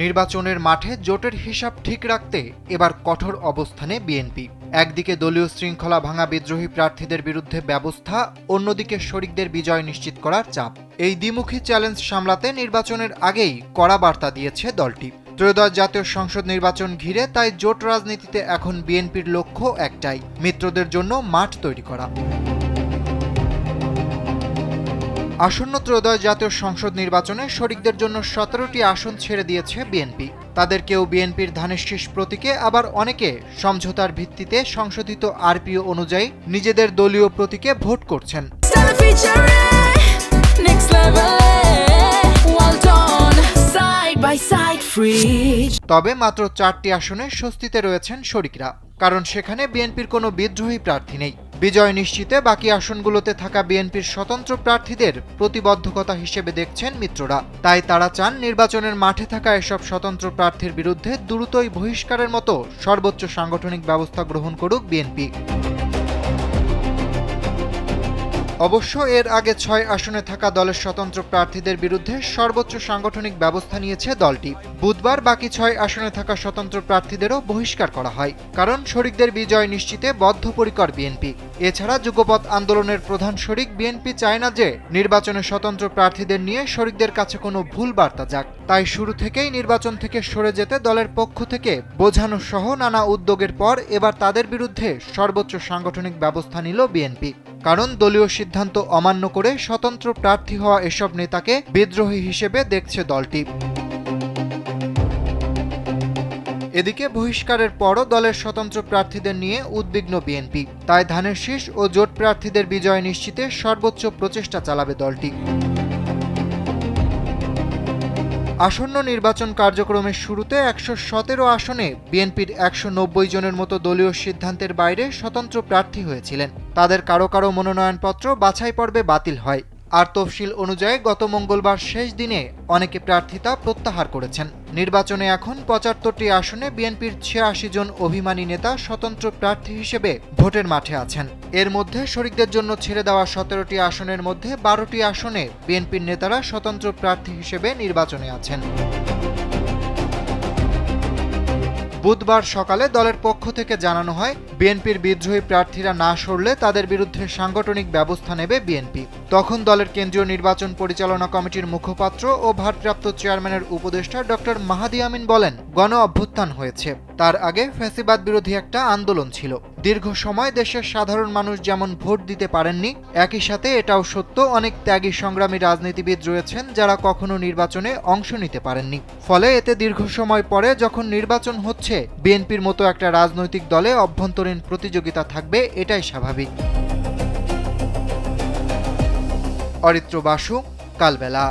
নির্বাচনের মাঠে জোটের হিসাব ঠিক রাখতে এবার কঠোর অবস্থানে বিএনপি। একদিকে দলীয় শৃঙ্খলা ভাঙা বিদ্রোহী প্রার্থীদের বিরুদ্ধে ব্যবস্থা, অন্যদিকে শরিকদের বিজয় নিশ্চিত করার চাপ। এই দ্বিমুখী চ্যালেঞ্জ সামলাতে নির্বাচনের আগেই কড়া বার্তা দিয়েছে দলটি। ত্রয়োদশ জাতীয় সংসদ নির্বাচন ঘিরে তাই জোট রাজনীতিতে এখন বিএনপির লক্ষ্য একটাই, মিত্রদের জন্য মাঠ তৈরি করা। আসন্ন ত্রয়োদশ জাতীয় সংসদ নির্বাচনে শরিকদের জন্য 17টি আসন ছেড়ে দিয়েছে বিএনপি। তাদের কেউ বিএনপির ধানের শীষ প্রতীকে, আবার অনেকে সমঝোতার ভিত্তিতে সংশোধিত আরপিও অনুযায়ী নিজেদের দলীয় প্রতীকে ভোট করছেন। তবে মাত্র 4টি আসনে স্বস্তিতে রয়েছেন শরিকরা, কারণ সেখানে বিএনপির কোনো বিদ্রোহী প্রার্থী নেই। বিজয় নিশ্চিতে বাকি আসনগুলোতে থাকা বিএনপির স্বতন্ত্র প্রার্থীদের প্রতিবদ্ধকতা হিসেবে দেখছেন মিত্ররা। তাই তারা চান নির্বাচনের মাঠে থাকা এসব স্বতন্ত্র প্রার্থীর বিরুদ্ধে দ্রুতই বহিষ্কারের মতো সর্বোচ্চ সাংগঠনিক ব্যবস্থা গ্রহণ করুক বিএনপি। অবশ্য এর আগে 6 আসনে থাকা দলের স্বতন্ত্র প্রার্থীদের বিরুদ্ধে সর্বোচ্চ সাংগঠনিক ব্যবস্থা নিয়েছে দলটি। বুধবার বাকি 6 আসনে থাকা স্বতন্ত্র প্রার্থীদেরও বহিষ্কার করা হয়, কারণ শরিকদের বিজয় নিশ্চিতে বদ্ধপরিকর বিএনপি। এছাড়া যুগপৎ আন্দোলনের প্রধান শরিক বিএনপি চায় না যে নির্বাচনে স্বতন্ত্র প্রার্থীদের নিয়ে শরিকদের কাছে কোনো ভুল বার্তা যাক। তাই শুরু থেকেই নির্বাচন থেকে সরে যেতে দলের পক্ষ থেকে বোঝানো সহ নানা উদ্যোগের পর এবার তাদের বিরুদ্ধে সর্বোচ্চ সাংগঠনিক ব্যবস্থা নিল বিএনপি। কারণ দলীয় সিদ্ধান্ত অমান্য করে স্বতন্ত্র প্রার্থী হওয়া এসব নেতাকে বিদ্রোহী হিসেবে দেখছে দলটি। এদিকে বহিষ্কারের পরও দলের স্বতন্ত্র প্রার্থীদের নিয়ে উদ্বিগ্ন বিএনপি। তাই ধানের শীষ ও জোট প্রার্থীদের বিজয় নিশ্চিতে সর্বোচ্চ প্রচেষ্টা চালাবে দলটি। আসন্ন নির্বাচন কার্যক্রমের শুরুতে 117 আসনে বিএনপির 190 জনের মতো দলীয় সিদ্ধান্তের বাইরে স্বতন্ত্র প্রার্থী হয়েছিলেন। তাদের কারো কারো মনোনয়নপত্র বাছাই পর্বে বাতিল হয়। আর তফসিল অনুযায়ী গত মঙ্গলবার শেষ দিনে অনেকে প্রার্থিতা প্রত্যাহার করেছেন। নির্বাচনে এখন 75টি আসনে বিএনপির 86 জন অভিমানী নেতা স্বতন্ত্র প্রার্থী হিসেবে ভোটের মাঠে আছেন। এর মধ্যে শরিকদের জন্য ছেড়ে দেওয়া 17টি আসনের মধ্যে 12টি আসনে বিএনপির নেতারা স্বতন্ত্র প্রার্থী হিসেবে নির্বাচনে আছেন। বুধবার সকালে দলের পক্ষ থেকে জানানো হয়, বিএনপির বিদ্রোহী প্রার্থীরা না সরলে তাদের বিরুদ্ধে সাংগঠনিক ব্যবস্থা নেবে বিএনপি। তখন দলের কেন্দ্রীয় নির্বাচন পরিচালনা কমিটির মুখপাত্র ও ভারপ্রাপ্ত চেয়ারম্যানের উপদেষ্টা ডক্টর মাহাদি আমিন বলেন, গণ অভ্যুত্থান হয়েছে, তার আগে ফ্যাসিবাদ বিরোধী একটা আন্দোলন ছিল। দীর্ঘ সময় দেশের সাধারণ মানুষ যেমন ভোট দিতে পারেননি, একই সাথে এটাও সত্য অনেক ত্যাগী সংগ্রামী রাজনীতিবিদ রয়েছেন যারা কখনো নির্বাচনে অংশ নিতে পারেননি। ফলে এতে দীর্ঘ সময় পরে যখন নির্বাচন হচ্ছে, বিএনপির মতো একটা রাজনৈতিক দলে অভ্যন্তরীণ প্রতিযোগিতা থাকবে, এটাই স্বাভাবিক। অরিত্র বাসু, কালবেলা।